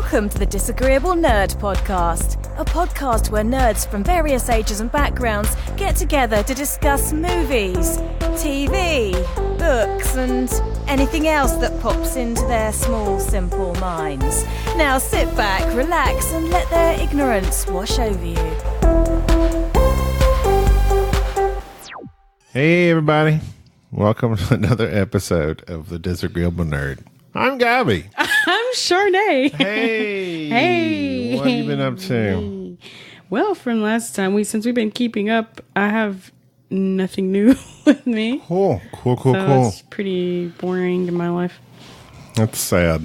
Welcome to the Disagreeable Nerd Podcast, a podcast where nerds from various ages and backgrounds get together to discuss movies, TV, books, and anything else that pops into their small, simple minds. Now sit back, relax, and let their ignorance wash over you. Hey everybody, welcome to another episode of the Disagreeable Nerd. I'm Gabby. I'm Sharnae. Hey. Hey. What have you been up to? Well, from last time, since we've been keeping up, I have nothing new with me. Cool. It's pretty boring in my life. That's sad.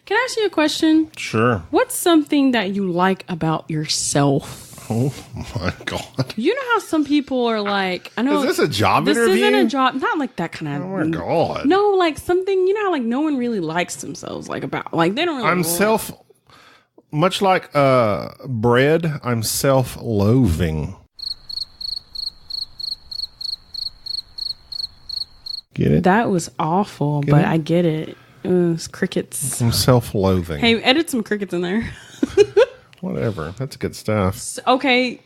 Can I ask you a question? Sure. What's something that you like about yourself? Oh my God. You know how some people are like, I know. Is this a job this interview? This isn't a job. Not like that kind of. Oh my God. No, like something, you know how like no one really likes themselves, like about, like they don't really. Much like bread, I'm self-loathing. Get it? That was awful, Get but it? I get it. It was crickets. I'm self-loathing. Hey, edit some crickets in there. Whatever. That's good stuff. Okay,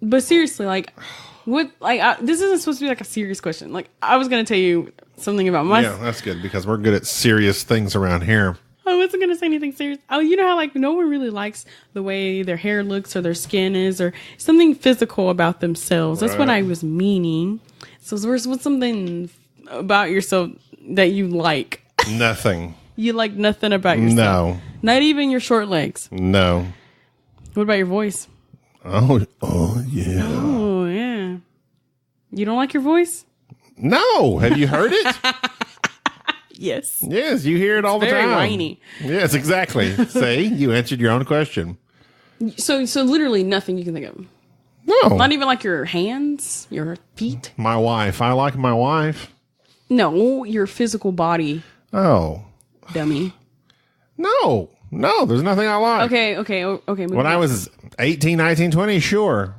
but seriously, like, what? Like, this isn't supposed to be like a serious question. Like, I was gonna tell you something about Yeah, that's good because we're good at serious things around here. I wasn't gonna say anything serious. Oh, you know how like no one really likes the way their hair looks or their skin is or something physical about themselves. That's what I was meaning. So, what's something about yourself that you like? Nothing. You like nothing about yourself? No. Not even your short legs? No. What about your voice? Oh yeah. Oh, yeah. You don't like your voice? No. Have you heard it? Yes. Yes, you hear it all the time. Very whiny. Yes, exactly. See, you answered your own question. So literally nothing you can think of. No. Not even like your hands, your feet. My wife. I like my wife. No, your physical body, Oh. dummy. No. No, there's nothing I like. Okay. When I was 18, 19, 20, sure.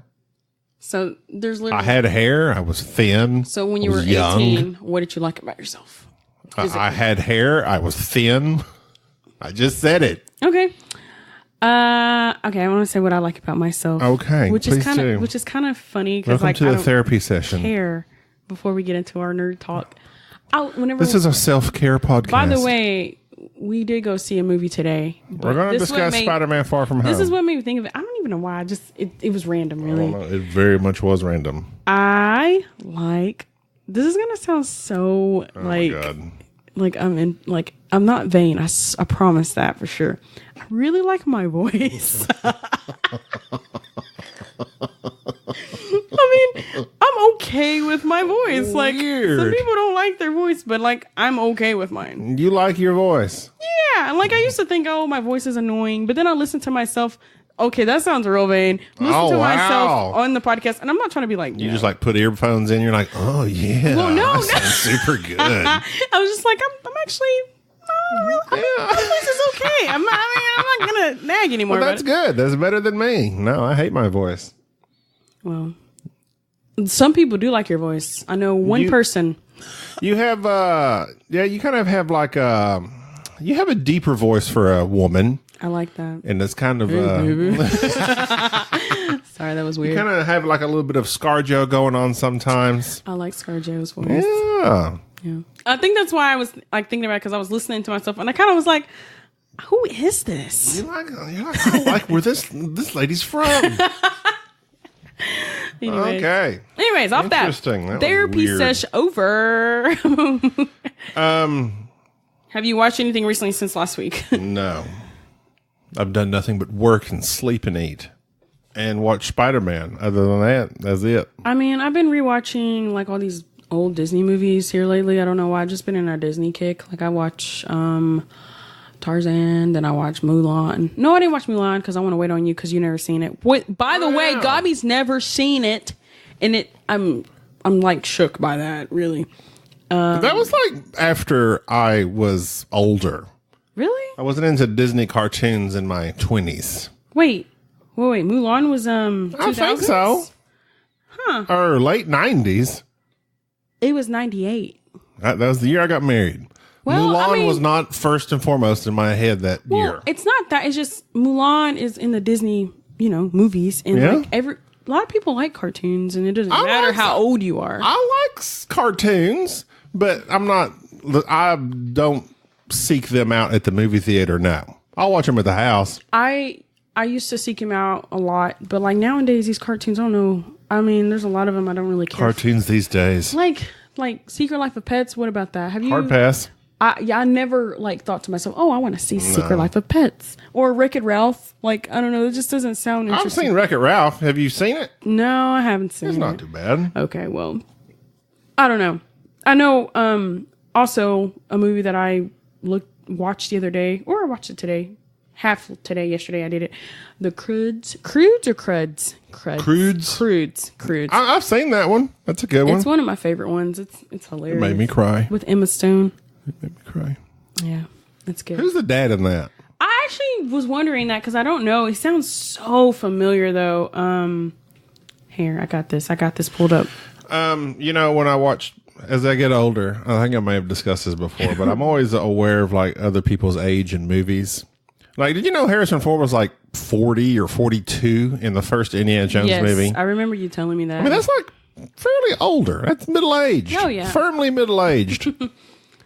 So there's literally. I had hair. I was thin. So when you I were was young. 18, what did you like about yourself? I had hair. I was thin. I just said it. Okay. Okay, I want to say what I like about myself. Okay, which please is kind do. of which is kind of funny because Welcome like to I the don't therapy session. care before we get into our nerd talk. This is a self-care podcast. By the way, we did go see a movie today. We're going to discuss Spider-Man Far From Home. This is what made me think of it. I don't even know why. It was random, really. I don't know. It very much was random. I like. This is gonna sound so My God. like I'm not vain. I promise that for sure. I really like my voice. I mean, I'm okay with my voice. Like Weird. some people don't like their voice, but like I'm okay with mine. You like your voice. Yeah, like I used to think, oh, my voice is annoying, but then I listen to myself. Okay, that sounds real vain. Listen to myself on the podcast, and I'm not trying to be like You just like put earphones in. You're like, oh yeah. Well, no, that sounds super good. I was just like, I'm actually. My voice is okay. I'm not gonna nag anymore. Well, that's good. That's better than me. No, I hate my voice. Well, some people do like your voice. I know one person. You have, you kind of have like you have a deeper voice for a woman. I like that. And it's kind of, Sorry, that was weird. you kind of have like a little bit of ScarJo going on sometimes. I like ScarJo's voice. Yeah. Yeah. I think that's why I was like thinking about it because I was listening to myself and I kind of was like, who is this? You're like, I don't like where this lady's from. Anyways, off that. Interesting. That was Therapy weird. sesh over. Have you watched anything recently since last week? No. I've done nothing but work and sleep and eat. And watch Spider-Man. Other than that, that's it. I mean, I've been rewatching like all these old Disney movies here lately. I don't know why. I've just been in a Disney kick. Like I watch Tarzan, then I watch Mulan. No, I didn't watch Mulan because I want to wait on you because you never seen it. By the way, Gabi's never seen it, and I'm like shook by that. Really. That was like after I was older. Really? I wasn't into Disney cartoons in my 20s. Wait. Mulan was 2000s? I think so. Huh. Or late 90s. It was 98. That was the year I got married. Well, Mulan was not first and foremost in my head that year. It's not that. It's just Mulan is in the Disney, movies, and like a lot of people like cartoons, and it doesn't matter how old you are. I like cartoons, but I don't seek them out at the movie theater now. I'll watch them at the house. I used to seek him out a lot, but like nowadays these cartoons, I don't know. I mean, there's a lot of them I don't really care Cartoons these days. Like Secret Life of Pets. What about that? Have you? Hard pass. I never thought to myself, oh, I want to see Secret Life of Pets or Wreck-It Ralph. Like, I don't know. It just doesn't sound interesting. I've seen Wreck-It Ralph. Have you seen it? No, I haven't seen it. It's not too bad. Okay, well, I don't know. I know also a movie that I watched the other day, or I watched it today. Half today, yesterday I did it. The Croods. Croods or Cruds? Croods. I've seen that one. That's a good one. It's one of my favorite ones. It's hilarious. It made me cry. With Emma Stone. It made me cry. Yeah, that's good. Who's the dad in that? I actually was wondering that because I don't know. He sounds so familiar though. Here, I got this pulled up. When I watch, as I get older, I think I may have discussed this before, but I'm always aware of like other people's age in movies. Like, did you know Harrison Ford was like 40 or 42 in the first Indiana Jones movie? Yes, I remember you telling me that. I mean, that's like fairly older. That's middle-aged. Oh, yeah. Firmly middle-aged.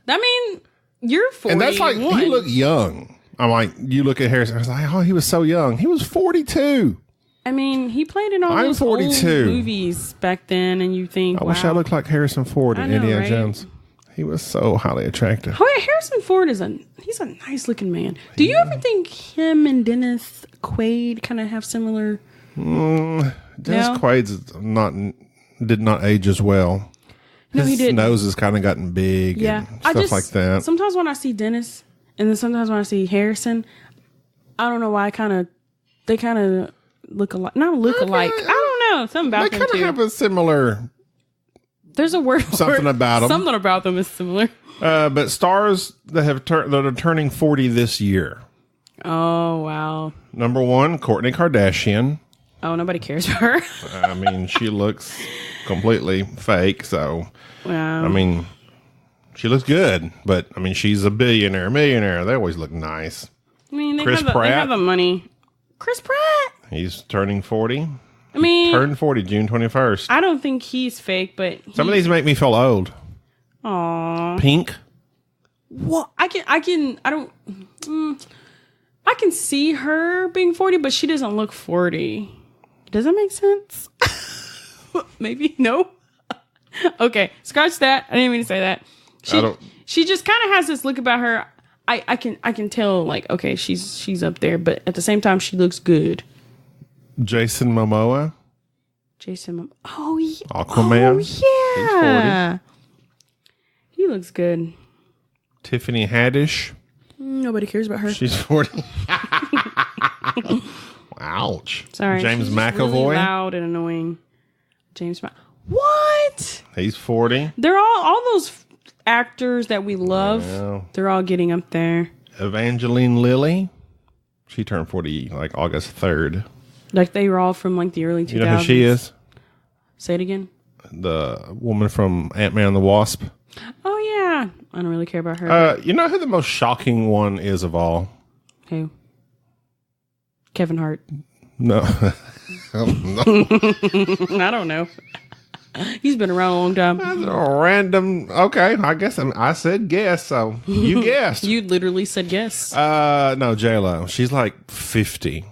I mean, you're 40. And that's like, he looked young. I'm like, you look at Harrison, I was like, oh, he was so young. He was 42. I mean, he played in all those 42 old movies back then, and you think, I wish I looked like Harrison Ford in Indiana Jones. He was so highly attractive. Oh, yeah, Harrison Ford he's a nice looking man. Do you ever think him and Dennis Quaid kind of have similar? Dennis Quaid's did not age as well. No, he didn't. His nose has kind of gotten big and stuff like that. Sometimes when I see Dennis, and then sometimes when I see Harrison, I don't know why they kind of look alike. Not look alike. I don't know. Something about them They kind of have a similar. There's a word. Something about them. Something about them is similar. But stars that are turning 40 this year. Oh wow! Number 1, Kourtney Kardashian. Oh, nobody cares for her. I mean, she looks completely fake. So, wow. I mean, she looks good, but I mean, she's a millionaire. They always look nice. I mean, they Chris have Pratt. the money. Chris Pratt. He's turning 40. I mean, turned 40 June 21st. I don't think he's fake, but some of these make me feel old. Aww. Pink. Well, I can see her being 40, but she doesn't look 40. Does that make sense? Maybe no. Okay, scratch that. I didn't mean to say that. She just kind of has this look about her. I can tell like, okay, she's up there, but at the same time she looks good. Jason Momoa. Oh yeah. Aquaman. Oh yeah. He looks good. Tiffany Haddish. Nobody cares about her. She's 40. Ouch. Sorry. James McAvoy. Really loud and annoying. What? He's 40. They're all those actors that we love. Yeah. They're all getting up there. Evangeline Lilly. She turned 40 like August 3rd. Like they were all from like the early 2000s. You know who she is? Say it again. The woman from Ant-Man and the Wasp. Oh yeah. I don't really care about her. You know who the most shocking one is of all? Who? Kevin Hart. No. No. I don't know. He's been around a long time. That's a random. Okay, I guess I said guess, so you guessed. You literally said guess. No, J-Lo. She's like 50.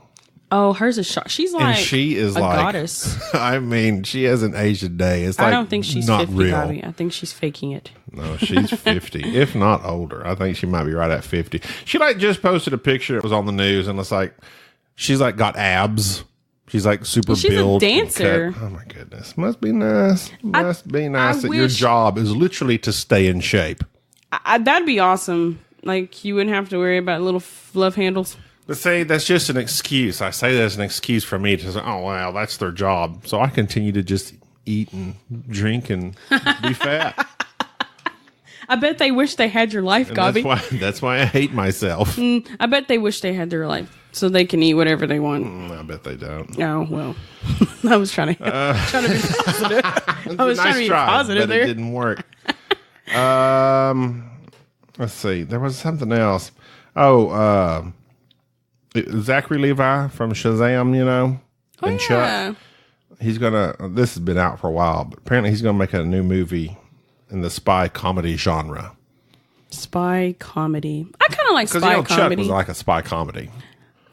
Oh, hers is shot. She's like and she is a like goddess. I mean, she hasn't aged a day. It's like I don't think she's not 50, real. Bobby. I think she's faking it. No, she's 50, if not older. I think she might be right at 50. She like just posted a picture. It was on the news, and it's like she's like got abs. She's like super she's built. A dancer. Oh my goodness, must be nice. Must be nice that your job is literally to stay in shape. That'd be awesome. Like you wouldn't have to worry about little love handles. But say that's just an excuse. I say that's an excuse for me to say, oh, wow, that's their job. So I continue to just eat and drink and be fat. I bet they wish they had your life, Gobby. That's why I hate myself. I bet they wish they had their life so they can eat whatever they want. I bet they don't. Oh, well. I was trying to be positive. I was trying to be positive but there. It didn't work. Let's see. There was something else. Oh, Zachary Levi from Shazam, and Chuck. He's this has been out for a while, but apparently he's gonna make a new movie in the spy comedy genre. Spy comedy. I kind of like spy comedy. Chuck was like a spy comedy.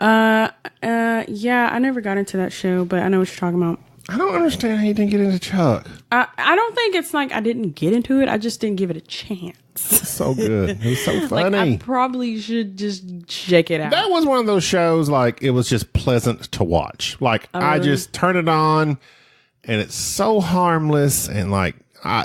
Yeah, I never got into that show, but I know what you're talking about. I don't understand how you didn't get into Chuck. I don't think it's like I didn't get into it. I just didn't give it a chance. So good. It was so funny. Like, I probably should just check it out. That was one of those shows, like, it was just pleasant to watch. Like, I just turn it on, and it's so harmless, and, like,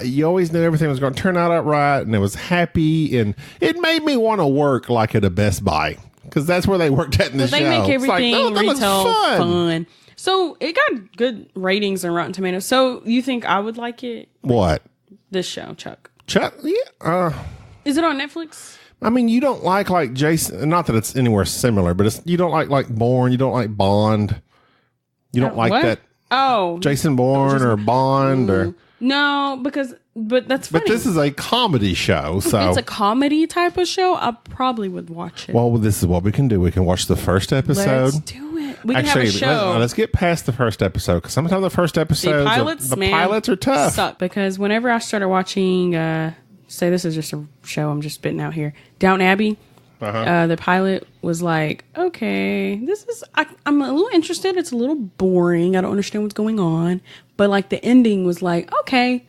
you always knew everything was going to turn out right, and it was happy, and it made me want to work, like, at a Best Buy, because that's where they worked at in the show. They make everything retail fun. So, it got good ratings on Rotten Tomatoes. So, you think I would like it? What? This show, Chuck. Chuck? Yeah. Is it on Netflix? I mean, you don't like Jason. Not that it's anywhere similar, but you don't like Bourne. You don't like Bond. You don't like what? that. Oh, Jason Bourne or Bond or no, but that's funny. But this is a comedy show, so it's a comedy type of show. I probably would watch it. Well, this is what we can do. We can watch the first episode. Let's do it. We can have a show. Let's get past the first episode because sometimes the first episode, the pilots are tough. Suck because whenever I started watching, say this is just a show I'm just spitting out here, Downton Abbey. The pilot was like, okay, I'm a little interested. It's a little boring. I don't understand what's going on. But like the ending was like, okay,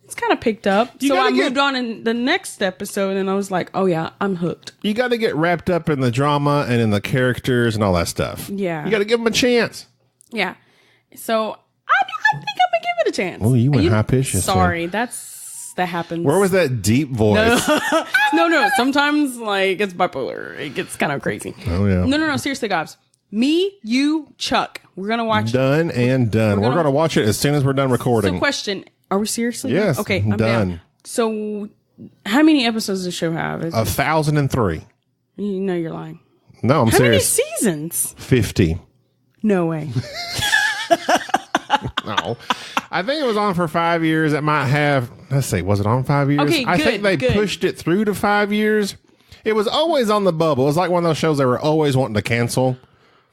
it's kind of picked up. So I moved on in the next episode and I was like, oh yeah, I'm hooked. You got to get wrapped up in the drama and in the characters and all that stuff. Yeah. You got to give them a chance. Yeah. So I think I'm going to give it a chance. Oh, you went high pitch. Sorry, that happens. Where was that deep voice? No. Sometimes like it's bipolar. It gets kind of crazy. Oh yeah. No. Seriously, guys. Me, you, Chuck. We're gonna watch. Done and done. We're gonna watch it as soon as we're done recording. So, question: are we seriously? Yes. Okay. I'm done. Down. So, how many episodes does the show have? 1,003. You know you're lying. No, I'm serious. How many seasons? 50. No way. No. I think it was on for 5 years. It might have, let's see, was it on 5 years? Okay, I think they pushed it through to 5 years. It was always on the bubble. It was like one of those shows they were always wanting to cancel.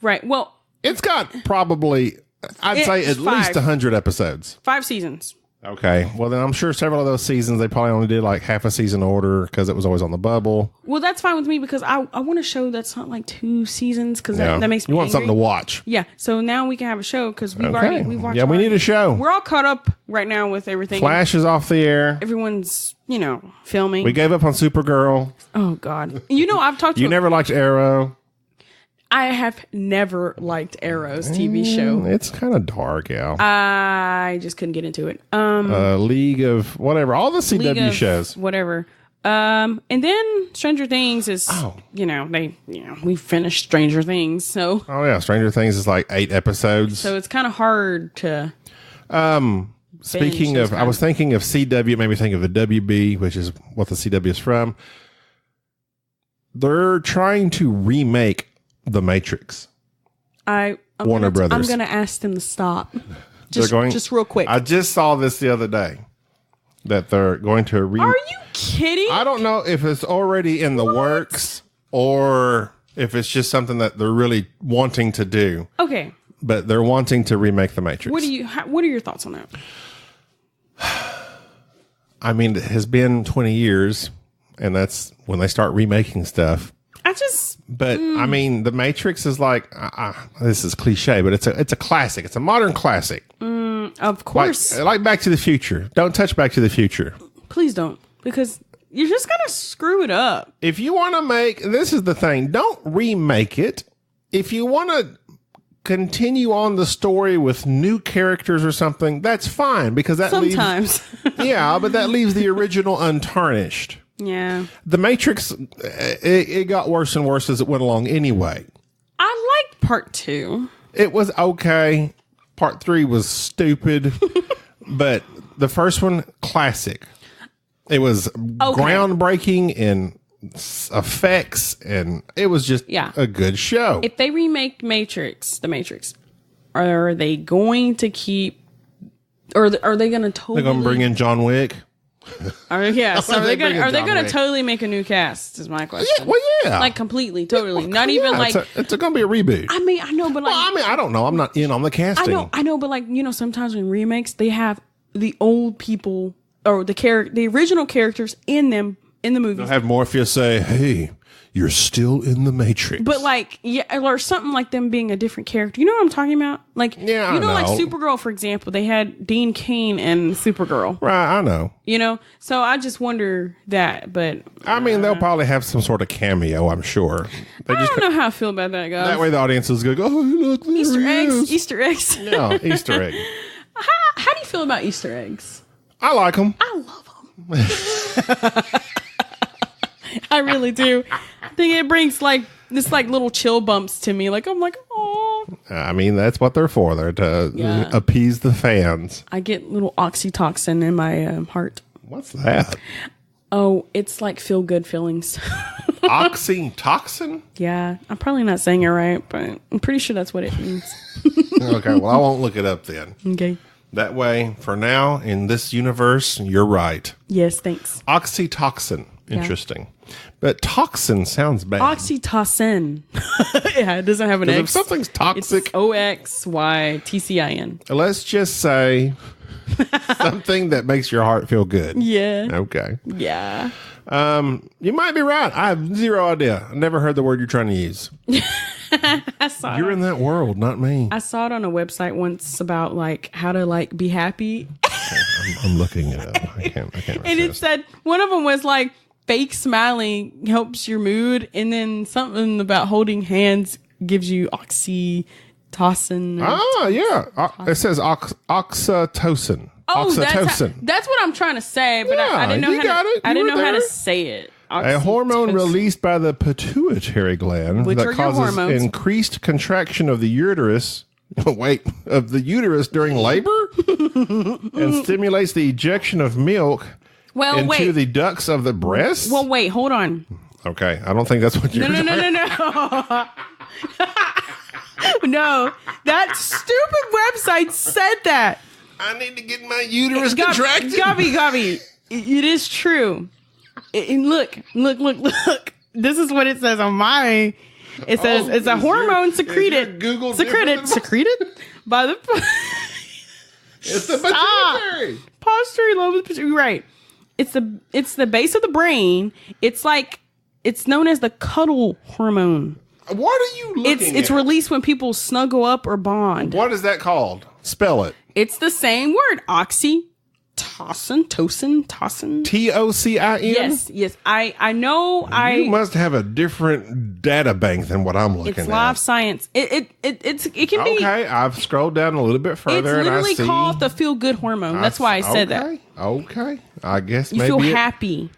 Right. Well, it's got probably, I'd say at least 100 episodes. 5 seasons. Okay. Well, then I'm sure several of those seasons they probably only did like half a season order because it was always on the bubble. Well, that's fine with me because I want a show that's not like 2 seasons because that makes me You want angry. something to watch. Yeah. So now we can have a show because we've watched. Yeah, we need a show. We're all caught up right now with everything. Flash is off the air. Everyone's, filming. We gave up on Supergirl. Oh, God. I've talked to You never liked Arrow. I have never liked Arrow's TV show. It's kind of dark, Al. I just couldn't get into it. League of whatever, all the CW shows, whatever. And then Stranger Things is, we finished Stranger Things, so. Oh yeah, Stranger Things is like 8 episodes. So it's kind of hard to. Speaking of, I was thinking of CW. It made me think of the WB, which is what the CW is from. They're trying to remake The Matrix. Warner Brothers. I'm going to ask them to stop. Just real quick. I just saw this the other day that they're going to Are you kidding? I don't know if it's already in the works or if it's just something that they're really wanting to do. Okay. But they're wanting to remake The Matrix. What are your thoughts on that? I mean, it has been 20 years, and that's when they start remaking stuff. I mean, The Matrix is like, this is cliche, but it's a classic. It's a modern classic. Of course. Like Back to the Future. Don't touch Back to the Future. Please don't, because you're just going to screw it up. If you want to this is the thing, don't remake it. If you want to continue on the story with new characters or something, that's fine, because that sometimes. Yeah, but that leaves the original untarnished. Yeah. The Matrix, it got worse and worse as it went along anyway. I liked part 2. It was okay. Part 3 was stupid. But the first one, classic. It was groundbreaking in effects, and it was just a good show. If they remake The Matrix, are they going to keep, or are they going to totally... They're going to bring in John Wick. Yeah. So Are are they they gonna bringing John Wick? totally make a new cast? Is my question. Yeah, well, yeah. Like completely, totally. Not even like. It's going to be a reboot. I mean, I know, but like. Well, I mean, I don't know. I'm not in on the casting. I know, but like sometimes in remakes they have the old people or the original characters in them in the movies. They'll have Morpheus say, "Hey, you're still in the Matrix." But like, yeah, or something like them being a different character. You know what I'm talking about? Like, Yeah, you know, I like know. Supergirl, for example, they had Dean Cain and Supergirl. Right, I know. So I just wonder that. But I mean, they'll probably have some sort of cameo, I'm sure. They I don't know how I feel about that, guys. That way the audience is going to go, "Oh, look, there Easter he eggs, is." Easter eggs. Yeah, Easter egg. How do you feel about Easter eggs? I like them. I love them. I really do. I think it brings like little chill bumps to me. Like I'm like, oh. I mean, that's what they're for. They're to appease the fans. I get little oxytocin in my heart. What's that? Oh, it's like feel good feelings. Oxytocin? Yeah, I'm probably not saying it right, but I'm pretty sure that's what it means. Okay, well, I won't look it up then. Okay. That way, for now, in this universe, you're right. Yes, thanks. Oxytocin. Interesting. But toxin sounds bad. Oxytocin. Yeah, it doesn't have an If X. something's toxic, It's OXYTCIN. let's just say something that makes your heart feel good. Yeah. Okay. Yeah. You might be right. I have zero idea. I never heard the word you're trying to use. I saw You're in that world, not me. I saw it on a website once about like how to like be happy. I'm looking it up. I can't And it resist. said one of them was like fake smiling helps your mood, and then something about holding hands gives you oxytocin. Yeah. It says oxytocin. Oh, oxytocin. that's what I'm trying to say, but I Yeah, didn't know you how got to. it. I You didn't were know how to there. say it. A hormone Oxytocin. released by the pituitary gland Which are that your causes hormones. increased contraction of the uterus. Of the uterus during labor, and stimulates the ejection of milk Well, into wait. the ducts of the breast. Well, wait. Hold on. Okay, I don't think that's what you're. No. No, that stupid website said that. I need to get my uterus contracted. Gabby, it is true. And look. This is what it says on my. It says it's a hormone secreted. Google different? Secreted by the. It's the pituitary. Posterior lobe of the pituitary. Right. It's the base of the brain. It's like it's known as the cuddle hormone. What are you looking It's at? released when people snuggle up or bond. What is that called? Spell it. It's the same word. Tocin. TOCIN. Yes. I know. You must have a different data bank than what I'm looking It's at. live science. It can be. Okay, I've scrolled down a little bit It's further and I literally see. called the feel good hormone. That's why I said that. Okay, I guess You maybe feel it- happy.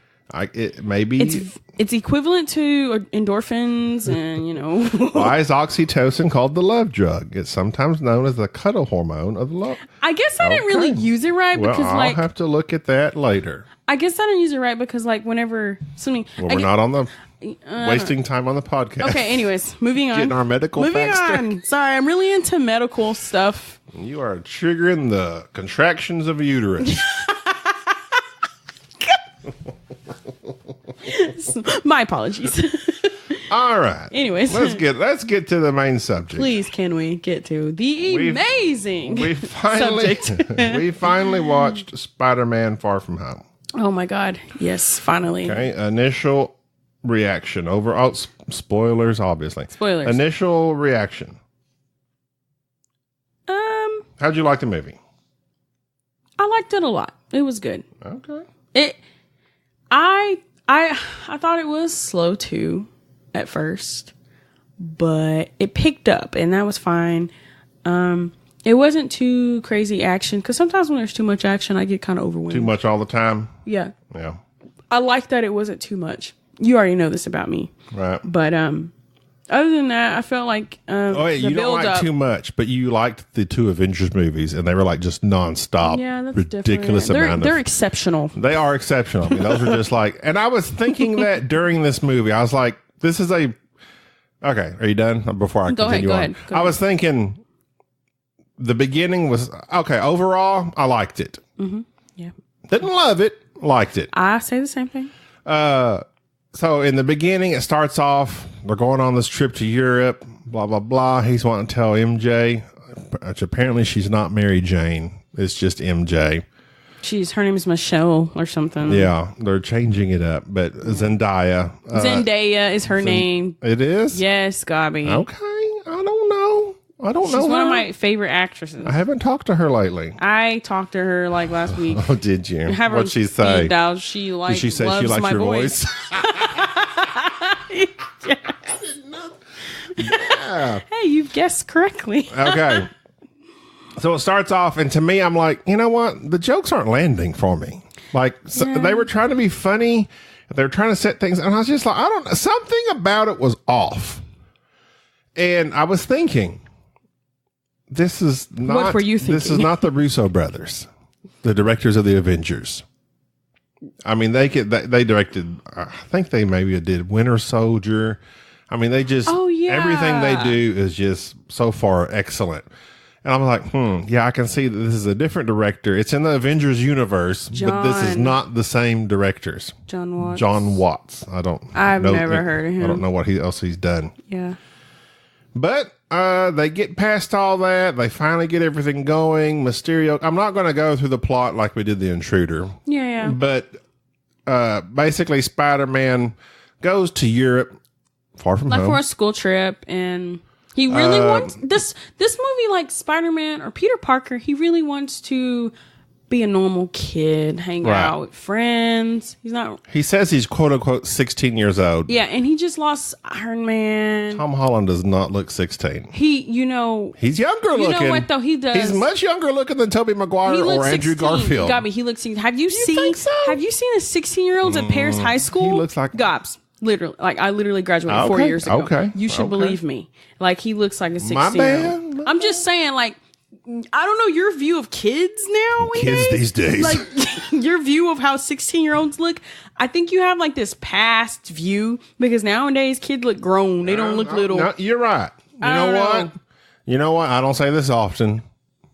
maybe. It's equivalent to endorphins, and Why is oxytocin called the love drug? It's sometimes known as the cuddle hormone of love. I guess I didn't really Okay. use it right Well, because, I'll like, have to look at that later. I guess I didn't use it right because, like, whenever something. Well, we're not on the wasting time on the podcast. Okay. Anyways, moving on. Getting our medical moving facts on. Sorry, I'm really into medical stuff. You are triggering the contractions of a uterus. My apologies. All right. Anyways. let's get to the main subject. Please, can we get to the amazing We finally subject? we finally watched Spider-Man: Far From Home. Oh my God! Yes, finally. Okay, initial reaction. Overall, spoilers, obviously. Spoilers. Initial reaction. How'd you like the movie? I liked it a lot. It was good. Okay. I thought it was slow too at first, but it picked up and that was fine. It wasn't too crazy action because sometimes when there's too much action, I get kind of overwhelmed. Too much all the time. Yeah. Yeah. I like that it wasn't too much. You already know this about me, Right. but other than that, I felt like Oh, wait, you don't like too much, but you liked the two Avengers movies, and they were like just nonstop, Yeah, that's ridiculous different. amount They're of. exceptional. They are exceptional. I mean, those are just like, and I was thinking that during this movie, I was like, this is a. Okay, are you done? Before I continue Go on, ahead. I was thinking the beginning was okay. Overall, I liked it. Yeah. Didn't love it, liked it. I say the same thing. So in the beginning, it starts off, they're going on this trip to Europe, blah, blah, blah. He's wanting to tell MJ, which apparently she's not Mary Jane. It's just MJ. Her name is Michelle or something. Yeah, they're changing it up. But Zendaya. Zendaya is her name. It is? Yes, Gabi. Okay. I don't know. She's one of my favorite actresses. I haven't talked to her lately. I talked to her like last week. Oh, did you? What'd she say? Did she say loves she likes my your voice? Yeah. Hey, you've guessed correctly. Okay. So it starts off, and to me, I'm like, you know what? The jokes aren't landing for me. They were trying to be funny. They were trying to set things, and I was just like, something about it was off. And I was thinking, this is not. What were you thinking? This is not the Russo brothers, the directors of the Avengers. I mean, they directed. I think they maybe did Winter Soldier. I mean, they just. Oh yeah. Everything they do is just so far excellent. And I'm like, yeah, I can see that this is a different director. It's in the Avengers universe, but this is not the same directors. John Watts. I've never heard of him. I don't know what else he's done. Yeah. But they get past all that. They finally get everything going. Mysterio. I'm not going to go through the plot like we did The Intruder. Yeah. But basically, Spider-Man goes to Europe, far from home. For a school trip, and he really wants this movie, like Spider-Man or Peter Parker. He really wants to be a normal kid, hang out with friends. He's not. He says he's quote unquote 16 years old. Yeah, and he just lost Iron Man. Tom Holland does not look 16. He's younger looking. You know what though? He does. He's much younger looking than Tobey Maguire or Andrew 16. Garfield. Gabi, he looks 16. Have you think so? Have you seen the 16-year-olds at Paris High School? He looks like Gobs. Literally, I literally graduated 4 years ago. Okay. You should believe me. Like, he looks like a 16-year-old. My bad. I'm just saying, like, I don't know your view of kids now. Kids these days. Like, your view of how 16-year-olds look. I think you have, like, this past view because nowadays kids look grown. They don't look little. No, you're right. You know what? I don't say this often.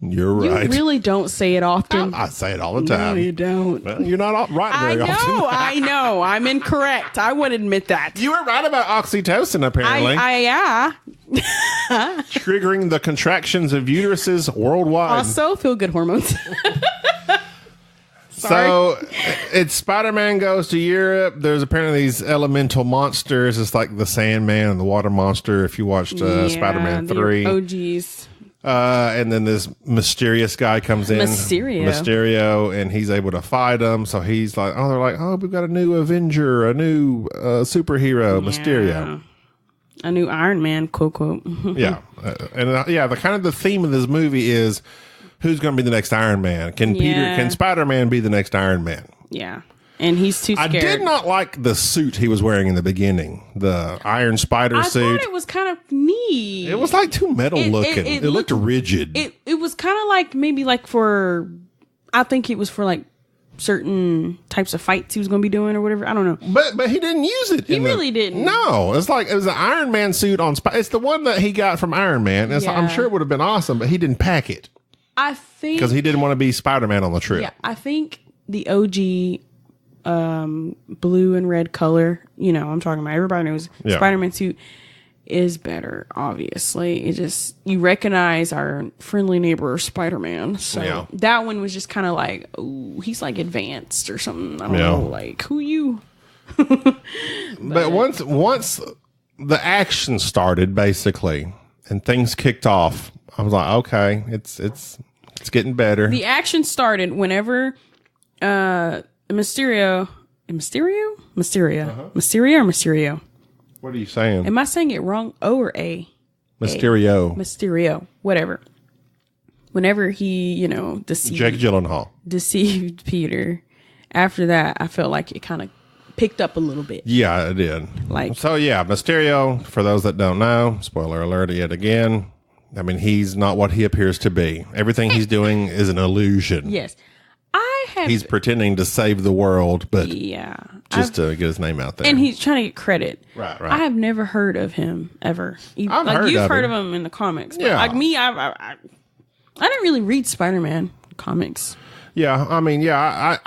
You're right. You really don't say it often. I say it all the time. No, you don't. Well, you're not right very often. I know. I'm incorrect. I would admit that. You were right about oxytocin, apparently. Yeah. Triggering the contractions of uteruses worldwide. Also, feel good hormones. So, it's Spider-Man goes to Europe. There's apparently these elemental monsters. It's like the Sandman and the Water Monster, if you watched Spider-Man 3. OGs. And then this mysterious guy comes in. Mysterio, and he's able to fight him. So he's like, they're like, we've got a new Avenger, a new superhero, Mysterio. A new Iron Man, quote. Yeah. The kind of the theme of this movie is who's going to be the next Iron Man? Can Spider-Man be the next Iron Man? Yeah. And he's too scared. I did not like the suit he was wearing in the beginning. The Iron Spider suit. I thought it was kind of neat. It was like too metal looking. It looked rigid. It was kind of like maybe like for, I think it was for like certain types of fights he was going to be doing or whatever. I don't know. But he didn't use it. He really didn't. No. It was an Iron Man suit on It's the one that he got from Iron Man. I'm sure it would have been awesome, but he didn't pack it. I think. Because he didn't want to be Spider-Man on the trip. Yeah. I think the OG blue and red color, I'm talking about, everybody knows Spider-Man suit is better, obviously. It just, you recognize our friendly neighbor Spider-Man. So that one was just kind of like, oh, he's like advanced or something. I don't know, like, who you? but once the action started, basically, and things kicked off, I was like, okay, it's getting better. The action started whenever Mysterio? What are you saying? Am I saying it wrong? O or A? Mysterio. Whatever. Whenever he, deceived Jake Gyllenhaal. Deceived Peter. After that, I felt like it kind of picked up a little bit. Yeah, it did. Mysterio, for those that don't know, spoiler alert yet again, I mean, he's not what he appears to be. Everything he's doing is an illusion. Yes. He's pretending to save the world, but just to get his name out there. And he's trying to get credit. Right. I have never heard of him ever. You've heard of him in the comics. Yeah. Like me, I didn't really read Spider-Man comics. Yeah, I mean, I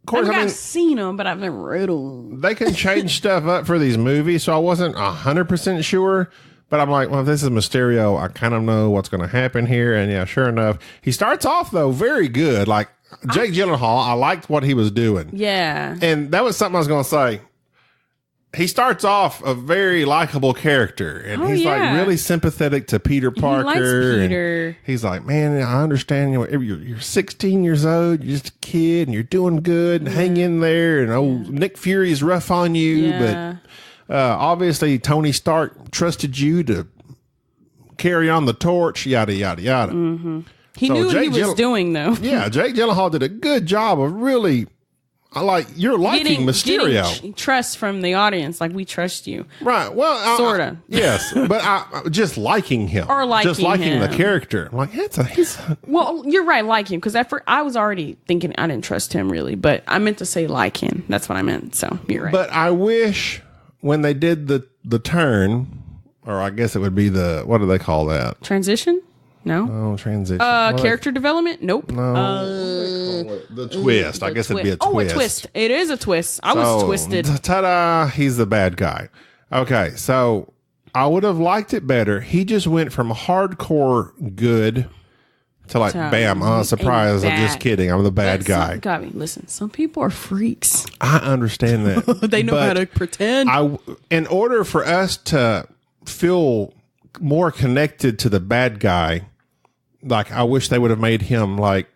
course, I've seen them, but I've never read them. they can change stuff up for these movies, so I wasn't 100% sure. But I'm like, well, if this is Mysterio, I kind of know what's going to happen here. And yeah, sure enough, he starts off, though, very good. Like, Jake Gyllenhaal, I liked what he was doing. Yeah. And that was something I was going to say. He starts off a very likable character, and he's like really sympathetic to Peter Parker. He likes Peter. And he's like, man, I understand. You're 16 years old, you're just a kid, and you're doing good. And hang in there. And old Nick Fury's rough on you, but obviously Tony Stark trusted you to carry on the torch. Yada yada yada. Mm-hmm. He knew what he was doing, though. Yeah, Jake Gyllenhaal did a good job of really. You're liking Mysterio. Getting trust from the audience, like we trust you, right? Well, sort of. Yes, but I just liking him, or just liking the character. I'm like, well, you're right, like him, because I was already thinking I didn't trust him really, but I meant to say like him. That's what I meant. So you're right. But I wish when they did the turn, or I guess it would be what do they call that? Transition. No. Oh, transition. Character development? Nope. No. The twist. I guess it'd be a twist. Oh, a twist. It is a twist. I was twisted. Ta-da! He's the bad guy. Okay, so I would have liked it better. He just went from hardcore good to like, bam, surprise. I'm just kidding. I'm the bad guy. Listen, some people are freaks. I understand that. They know how to pretend. In order for us to feel more connected to the bad guy, like I wish they would have made him like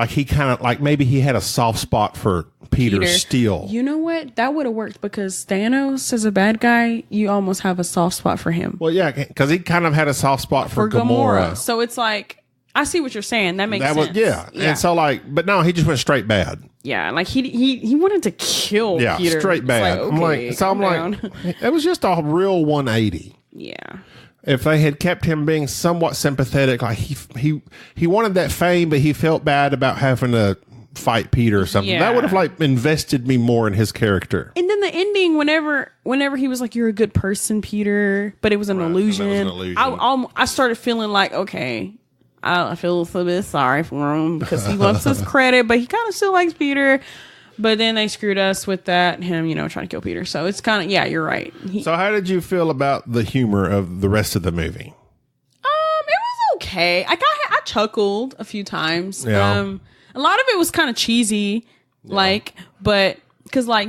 he kind of like maybe he had a soft spot for Peter Steele. You know what? That would have worked because Thanos is a bad guy. You almost have a soft spot for him. Well, yeah, because he kind of had a soft spot for Gamora. So it's like I see what you're saying. That makes sense. Yeah. And so but no, he just went straight bad. Yeah, like he wanted to kill Peter. Straight bad. I'm like, it was just a real 180. Yeah. If they had kept him being somewhat sympathetic, like he wanted that fame, but he felt bad about having to fight Peter or something. That would have like invested me more in his character. And then the ending, whenever he was like, "You're a good person, Peter," but it was an illusion. I started feeling like, okay, I feel a bit sorry for him because he wants his credit, but he kind of still likes Peter. But then they screwed us with that, him, trying to kill Peter. So it's kind of, you're right. So how did you feel about the humor of the rest of the movie? It was okay. I chuckled a few times. Yeah. A lot of it was kind of cheesy, but because I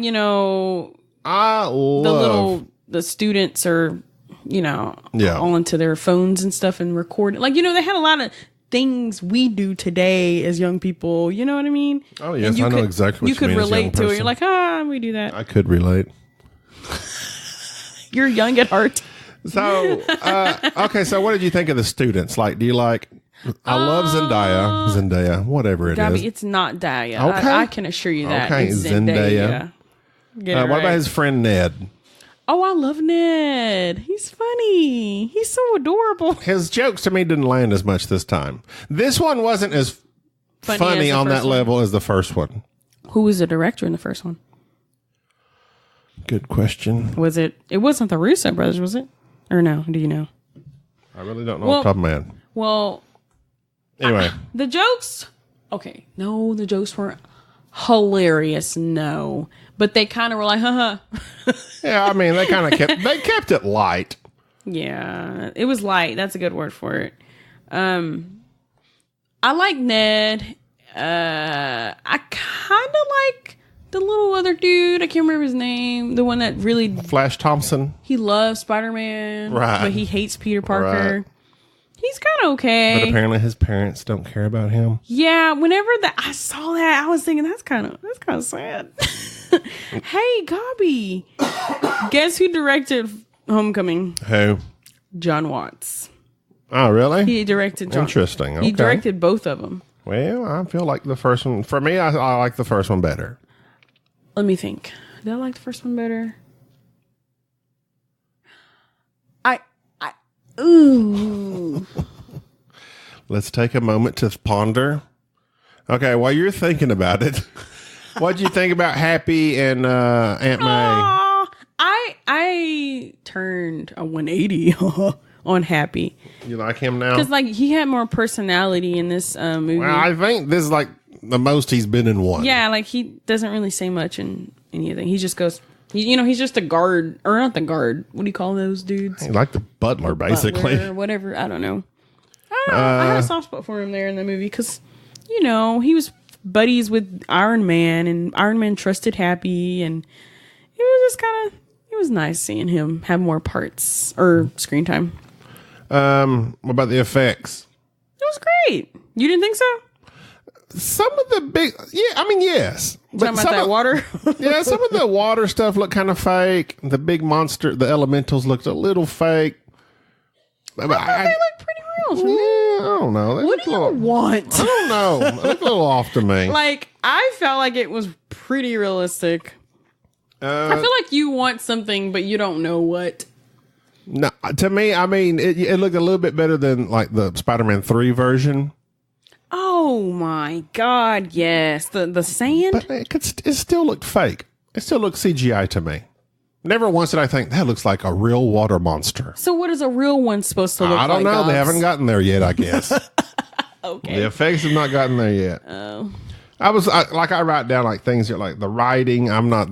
love the students are, all into their phones and stuff and recording. They had a lot of things we do today as young people, you know what I mean? Oh yes, I know exactly what you mean. You could relate to it. You're like, we do that. I could relate. You're young at heart. So, okay. So, what did you think of the students? Like, do you like? I love Zendaya, whatever it is. It's not Daya. Okay, I can assure you that. Okay, it's Zendaya. What about his friend Ned? Oh, I love Ned. He's funny. He's so adorable. His jokes to me didn't land as much this time. This one wasn't as funny on that level as the first one. Who was the director in the first one? Good question. Was it? It wasn't the Russo brothers, was it? Or no? Do you know? I really don't know off the top of my head. Well, anyway. The jokes. Okay. No, the jokes weren't hilarious. No. But they kind of were like, Yeah, I mean, they kept it light. Yeah, it was light. That's a good word for it. I like Ned. I kind of like the little other dude. I can't remember his name. The one that really... Flash Thompson. He loves Spider-Man. Right. But he hates Peter Parker. Right. He's kind of okay. But apparently his parents don't care about him. Yeah, whenever I saw that, I was thinking, that's kind of sad. Hey, Gabi. Guess who directed Homecoming? Who? John Watts. Oh, really? He directed John. Interesting. Okay. He directed both of them. Well, I feel like the first one, for me, I like the first one better. Let me think. Did I like the first one better? Ooh. Let's take a moment to ponder. Okay, while you're thinking about it, what'd you think about Happy and Aunt May? I turned a 180 on Happy. You like him now? Because he had more personality in this movie. Well, I think this is the most he's been in one. Yeah, like he doesn't really say much in anything. He just goes, he's just a guard, or not the guard. What do you call those dudes? Like the butler, basically. Butler, whatever. I don't know. I had a soft spot for him there in the movie because, he was buddies with Iron Man, and Iron Man trusted Happy, and it was just it was nice seeing him have more parts or screen time. What about the effects? It was great. You didn't think so? Some of the big, yes. Talking about that water? Yeah, some of the water stuff looked kind of fake. The big monster, the elementals looked a little fake. They look pretty real to me. Yeah, I don't know. What do you want? I don't know. They look a little off to me. Like, I felt like it was pretty realistic. I feel like you want something, but you don't know what. No, to me, it looked a little bit better than like the Spider-Man 3 version. Oh my God! Yes, the sand. But it still looked fake. It still looked CGI to me. Never once did I think that looks like a real water monster. So what is a real one supposed to look like? I don't know. Dogs? They haven't gotten there yet, I guess. Okay. The effects have not gotten there yet. Oh. I write down like things that like the writing. I'm not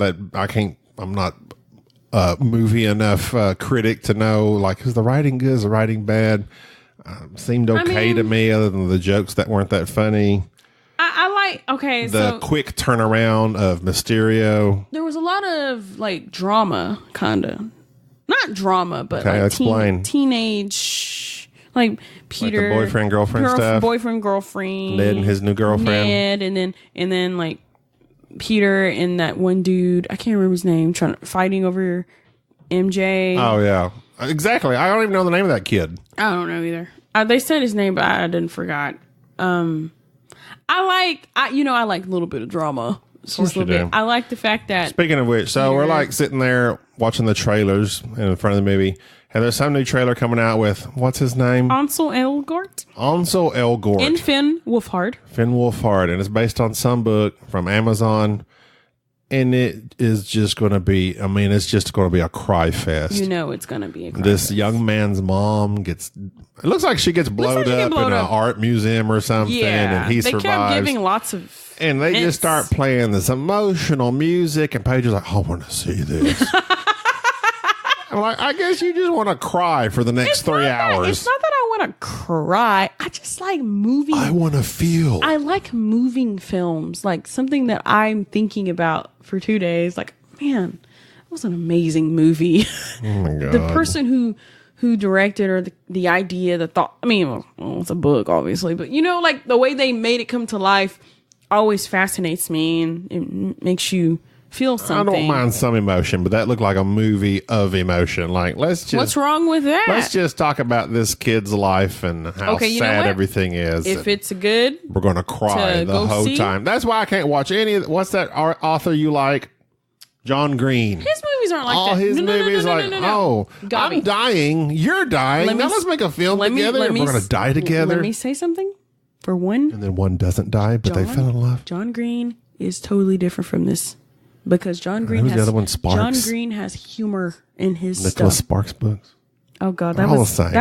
movie enough critic to know like is the writing good, is the writing bad. Seemed okay to me, other than the jokes that weren't that funny. I like the quick turnaround of Mysterio. There was a lot of like drama, kind of not drama, but okay, like explain. Teenage, like Peter, like the boyfriend girlfriend stuff. Boyfriend girlfriend, Ned and his new girlfriend. Ned, and then like Peter and that one dude, I can't remember his name, fighting over MJ. Oh yeah, exactly. I don't even know the name of that kid. I don't know either. They said his name, but I didn't forgot. I like a little bit of drama. Just a little bit. I like the fact that. Speaking of which, so we're like sitting there watching the trailers in front of the movie, and there's some new trailer coming out with what's his name? Ansel Elgort. Ansel Elgort. And Finn Wolfhard. Finn Wolfhard, and it's based on some book from Amazon. And it is just going to be, it's just going to be a cry fest. It's going to be a cry This fest. young man's mom it looks like she gets blowed up in an art museum or something, and he survives. They kept giving lots of and they just start playing this emotional music, and Paige is like, I want to see this. I'm like, I guess you just want to cry for the next 3 hours. It's not that I want to cry. I just like moving. I want to feel. I like moving films, like something that I'm thinking about for 2 days. Like, man, that was an amazing movie. Oh my God. The person who directed, or the idea, the thought. It's a book, obviously, but like the way they made it come to life always fascinates me, and it makes you feel something. I don't mind some emotion, but that looked like a movie of emotion. Like, what's wrong with that? Let's just talk about this kid's life and how sad everything is. If it's good, we're going to cry the whole time. That's why I can't watch any of what's that author you like? John Green. His movies aren't like all that. His movies oh, I'm dying. You're dying. Now let's make a film together. We're going to die together. Let me say something. For one. And then one doesn't die, but they fell in love. John Green is totally different from this. Because John Green has the other one, Sparks. John Green has humor in his Nicholas Sparks books. Oh God, that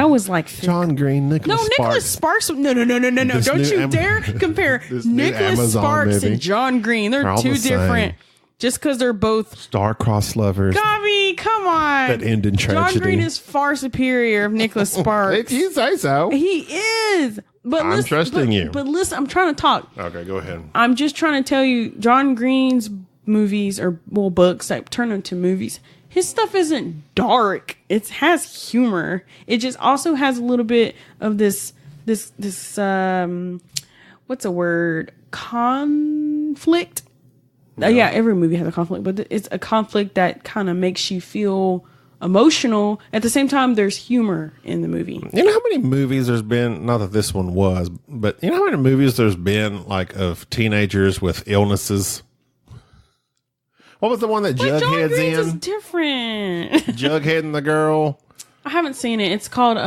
was like John Green, Nicholas Sparks. Nicholas Sparks. No. Don't you dare compare Nicholas Sparks and John Green. They're two different. Just because they're both star-crossed lovers. Gabi, come on. That end in tragedy. John Green is far superior of Nicholas Sparks. If you say so. He is. But I'm trusting you. But listen, I'm trying to talk. Okay, go ahead. I'm just trying to tell you, John Green's movies or books that turn into movies, his stuff isn't dark. It has humor. It just also has a little bit of this what's a word? Conflict. Yeah, every movie has a conflict, but it's a conflict that kind of makes you feel emotional. At the same time, there's humor in the movie. You know how many movies there's been, not that this one was, but you know how many movies there's been like of teenagers with illnesses? What was the one that Jughead's in? Is different. Jughead and the girl. I haven't seen it. It's called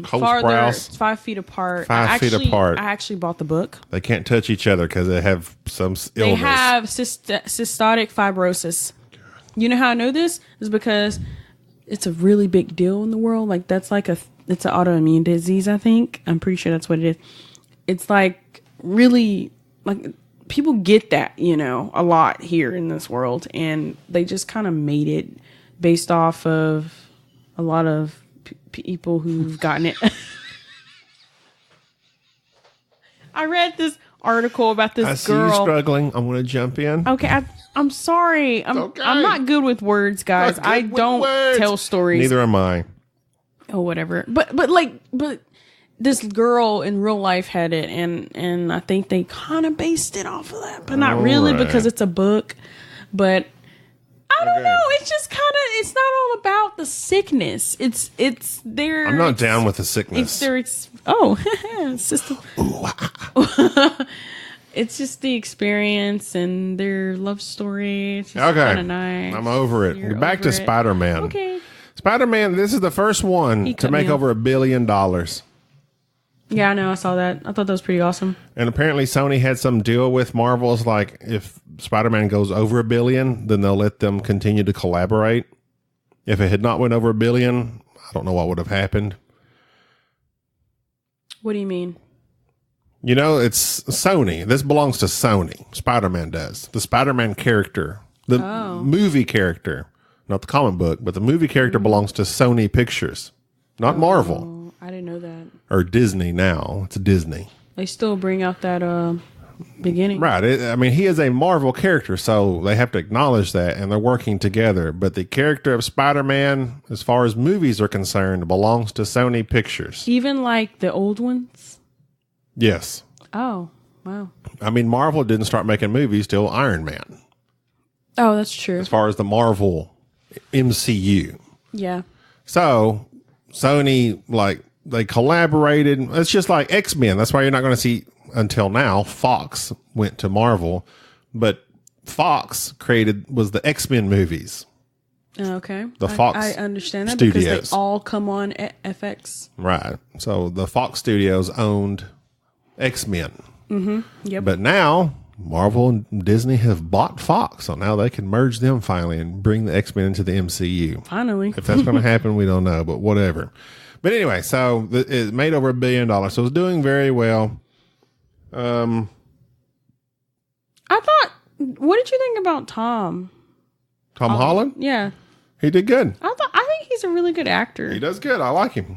Farther, 5 Feet Apart. 5 Feet Apart. I actually bought the book. They can't touch each other because they have some illness. They have cystotic fibrosis. You know how I know this? Is because it's a really big deal in the world. Like it's an autoimmune disease, I think. I'm pretty sure that's what it is. It's like really like people get that, a lot here in this world, and they just kind of made it based off of a lot of people who've gotten it. I read this article about this I see girl. you struggling. I'm going to jump in. Okay, I'm sorry. I'm not good with words, guys. I don't tell stories. Neither am I. Oh, whatever. But this girl in real life had it, and I think they kind of based it off of that, but not really because it's a book. But I don't know. It's just kind of. It's not all about the sickness. It's their. I'm not down with the sickness. It's their. System. It's just the experience and their love story. It's just kind of nice. I'm over it. We're back to Spider-Man. Okay. Spider-Man, this is the first one to make over $1 billion. Yeah, I know. I saw that. I thought that was pretty awesome. And apparently Sony had some deal with Marvel. It's like if Spider-Man goes over $1 billion, then they'll let them continue to collaborate. If it had not went over $1 billion, I don't know what would have happened. What do you mean? It's Sony. This belongs to Sony. Spider-Man does. The Spider-Man character. The movie character. Not the comic book, but the movie character belongs to Sony Pictures. Not Marvel. I didn't know that. Or Disney now. It's Disney. They still bring out that beginning. Right. He is a Marvel character, so they have to acknowledge that, and they're working together. But the character of Spider-Man, as far as movies are concerned, belongs to Sony Pictures. Even like the old ones? Yes. Oh, wow. Marvel didn't start making movies till Iron Man. Oh, that's true. As far as the Marvel MCU. Yeah. So, Sony, they collaborated. It's just like X-Men. That's why you're not going to see, until now, Fox went to Marvel. But Fox was the X-Men movies. Okay. The Fox I understand that Studios. because they all come on at FX. Right. So, the Fox Studios owned X-Men. Mm-hmm. Yep. But now, Marvel and Disney have bought Fox. So now they can merge them finally and bring the X-Men into the MCU. Finally. If that's going to happen, we don't know, but whatever. But anyway, so it made over $1 billion. So it's doing very well. I thought, what did you think about Tom? Tom Holland? Yeah. He did good. I think he's a really good actor. He does good. I like him.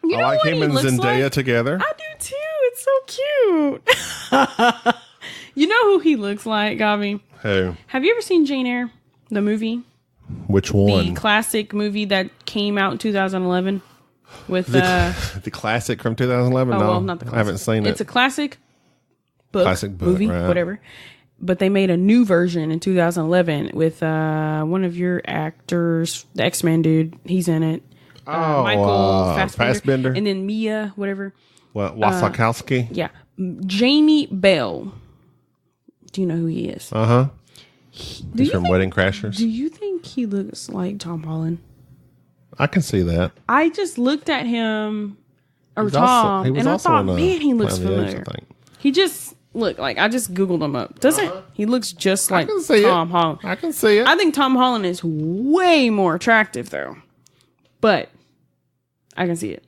You know I like what him he and looks Zendaya like? together. I do too. It's so cute. You know who he looks like, Gabi? Who? Have you ever seen Jane Eyre, the movie? Which one? The classic movie that came out in 2011 with the classic from 2011? oh, No, well, not the classic. I haven't seen it. It's a classic book, movie, right. whatever. But they made a new version in 2011 with one of your actors, the X-Men dude. He's in it. Michael Fassbender. And then Mia, whatever. Wasikowski? Yeah. Jamie Bell. Do you know who he is? Uh-huh. He's from Wedding Crashers. Do you think he looks like Tom Holland? I can see that. I just looked at him, or He Tom, was and I also thought, in, man, he looks Planet of the Apes, familiar. I think. He just looked like, I just Googled him up. He looks just like can see Tom it. Holland. I can see it. I think Tom Holland is way more attractive though, but I can see it.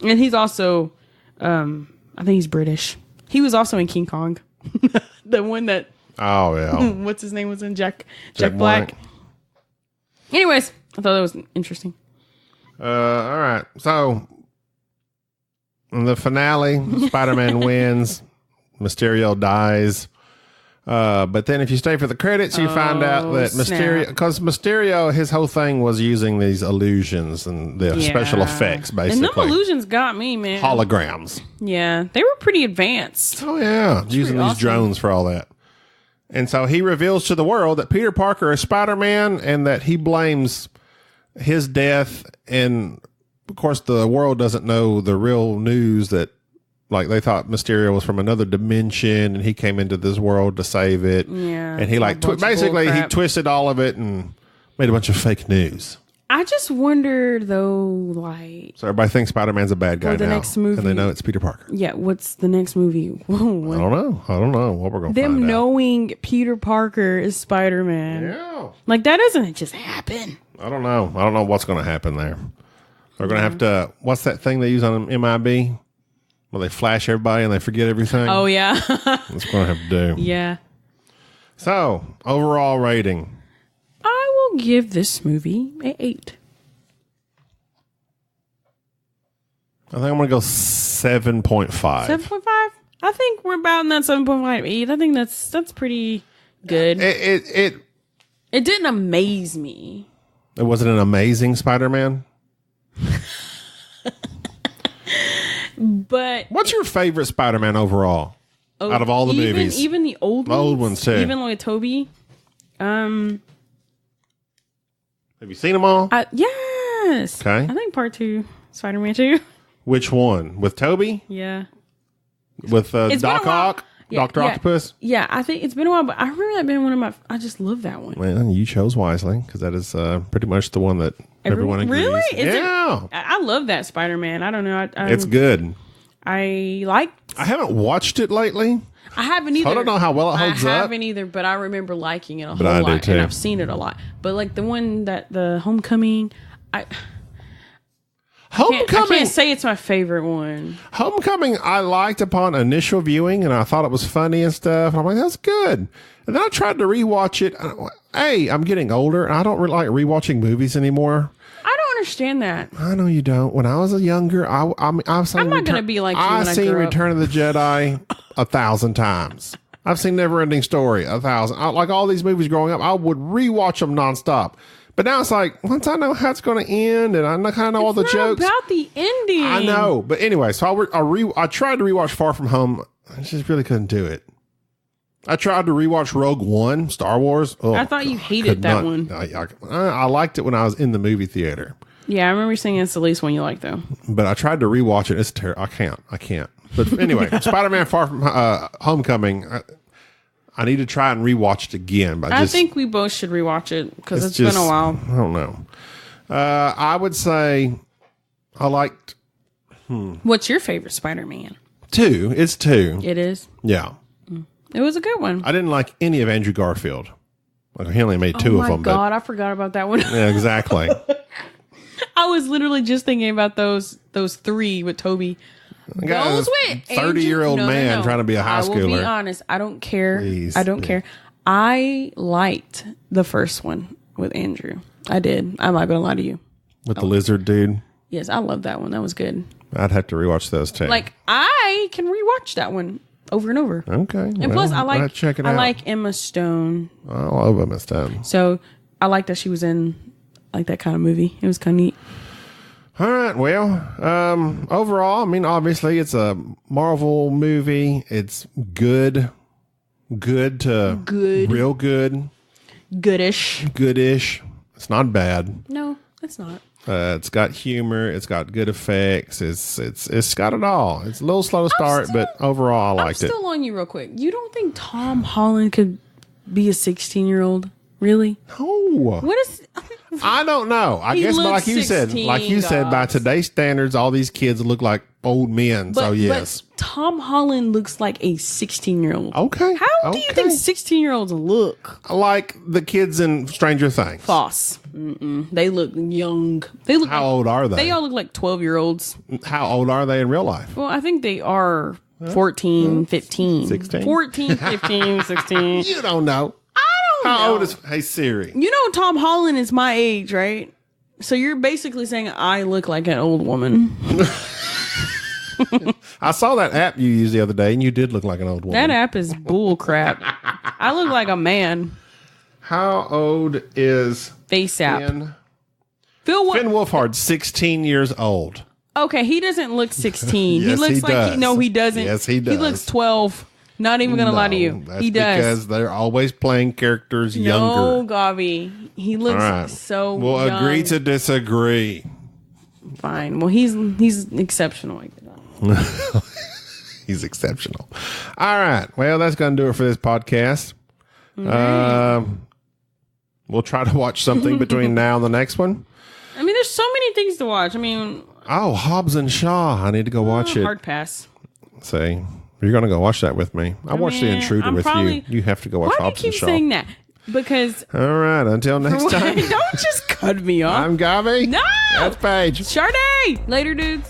And he's also, I think he's British. He was also in King Kong, the one that, Oh, yeah. what's his name was in Jack Black. Anyways, I thought that was interesting. All right. So, in the finale, Spider-Man wins. Mysterio dies. But then if you stay for the credits, you find out that Mysterio, because Mysterio, his whole thing was using these illusions and the special effects, basically. And them illusions got me, man. Holograms. Yeah, they were pretty advanced. Oh, yeah. Using these drones for all that. And so he reveals to the world that Peter Parker is Spider-Man and that he blames his death. And, of course, the world doesn't know the real news that, like, they thought Mysterio was from another dimension and he came into this world to save it. Yeah. And he, like, basically, he twisted all of it and made a bunch of fake news. I just wonder, though, like... So everybody thinks Spider-Man's a bad guy the now. next movie, and they know it's Peter Parker. Yeah, what's the next movie? I don't know what we're going to find out. Them knowing Peter Parker is Spider-Man. Yeah. Like, that doesn't just happen. I don't know what's going to happen there. They're going to have to... What's that thing they use on MIB? Where they flash everybody and they forget everything. Oh, yeah. That's what I have to do. Yeah. So, overall rating. I will give this movie an 8. I think I'm going to go 7.5. 7.5? I think we're about in that 7.5, 8. I think that's pretty good. It didn't amaze me. It wasn't an amazing Spider-Man. But what's your favorite Spider-Man overall? Out of all the movies? Even the old ones? The old ones, too. Even like Toby? Have you seen them all? Yes. Okay. I think part 2, Spider-Man 2. Which one? With Toby? Yeah. With Doc Ock? Dr. Octopus? Yeah, I think it's been a while, but I remember that being one of my... I just love that one. Well, you chose wisely, because that is pretty much the one that everyone agrees. Really? Yeah. I love that Spider-Man. I don't know. It's good. I haven't watched it lately. I haven't either. I don't know how well it holds up. I haven't either, but I remember liking it a whole I do lot. too. And I've seen it a lot. But like the one the Homecoming, I can't say it's my favorite one. Homecoming, I liked upon initial viewing, and I thought it was funny and stuff. And I'm like, that's good. And then I tried to rewatch it. I'm getting older, and I don't really like rewatching movies anymore. I don't understand that. I know you don't. When I was younger, I'm not going to be like you when I've I seen grew up. Return of the Jedi 1,000 times. I've seen Neverending Story 1,000. Like all these movies growing up, I would rewatch them nonstop. But now it's like, once I know how it's going to end, and I kind of know all the jokes. It's not about the ending. I know. But anyway, so I tried to rewatch Far From Home. I just really couldn't do it. I tried to rewatch Rogue One, Star Wars. Oh, I thought you hated that one. I liked it when I was in the movie theater. Yeah, I remember saying it's the least one you like, though. But I tried to rewatch it. It's terrible. I can't. But anyway, Spider-Man Far From Homecoming, I need to try and rewatch it again. But I think we both should rewatch it because it's been a while. I don't know. I would say I liked... What's your favorite Spider-Man? 2. It's 2. It is? Yeah. It was a good one. I didn't like any of Andrew Garfield. Like, he only made 2 of them. Oh my God, I forgot about that one. Yeah, exactly. I was literally just thinking about those 3 with Toby. Those with 30-year-old man trying to be a high schooler. I will be honest. I don't care. Please. I don't care. I liked the first one with Andrew. I did. I'm not going to lie to you. With the lizard dude? Yes, I love that one. That was good. I'd have to rewatch those too. Like, I can rewatch that one over and over. Okay. And plus, I out. like Emma Stone. I love Emma Stone. So I like that she was in like that kind of movie. It was kind of neat. All right. Well, overall, I mean, obviously, it's a Marvel movie. It's good to real good, goodish. It's not bad. No, it's not. It's got humor. It's got good effects. It's got it all. It's a little slow to start, but overall, I liked it. I'm still on you real quick. You don't think Tom Holland could be a 16-year-old? Really? No. What is? I don't know. I guess, but like you said, by today's standards, all these kids look like old men. So yes, but Tom Holland looks like a 16-year-old. Okay. How do you think 16-year-olds look? Like the kids in Stranger Things. False. They look young. They look. How old are they? They all look like 12-year-olds. How old are they in real life? Well, I think they are 14, 15. 16? 14, 15, 16. You don't know. How old is... Hey, Siri. You know Tom Holland is my age, right? So you're basically saying I look like an old woman. I saw that app you used the other day, and you did look like an old woman. That app is bull crap. I look like a man. How old is... Face app. Finn Wolfhard, 16 years old. Okay, he doesn't look 16. Yes, he looks he like... does. No, he doesn't. Yes, he does. He looks 12. Not even going to lie to you. That's He does. because they're always playing characters younger. No, Gavi. He looks so We'll young. agree to disagree. Fine. Well, he's exceptional like that. He's exceptional. All right. Well, that's going to do it for this podcast. Right. We'll try to watch something between now and the next one. I mean, there's so many things to watch. I mean... Oh, Hobbs and Shaw. I need to go watch it. Hard pass. See, you're going to go watch that with me. I watched The Intruder with you. You have to go watch Why Hobbs do you and keep Shaw. saying that? Because... All right. Until next time. Don't just cut me off. I'm Gavi. No! That's Paige. Sade! Later, dudes.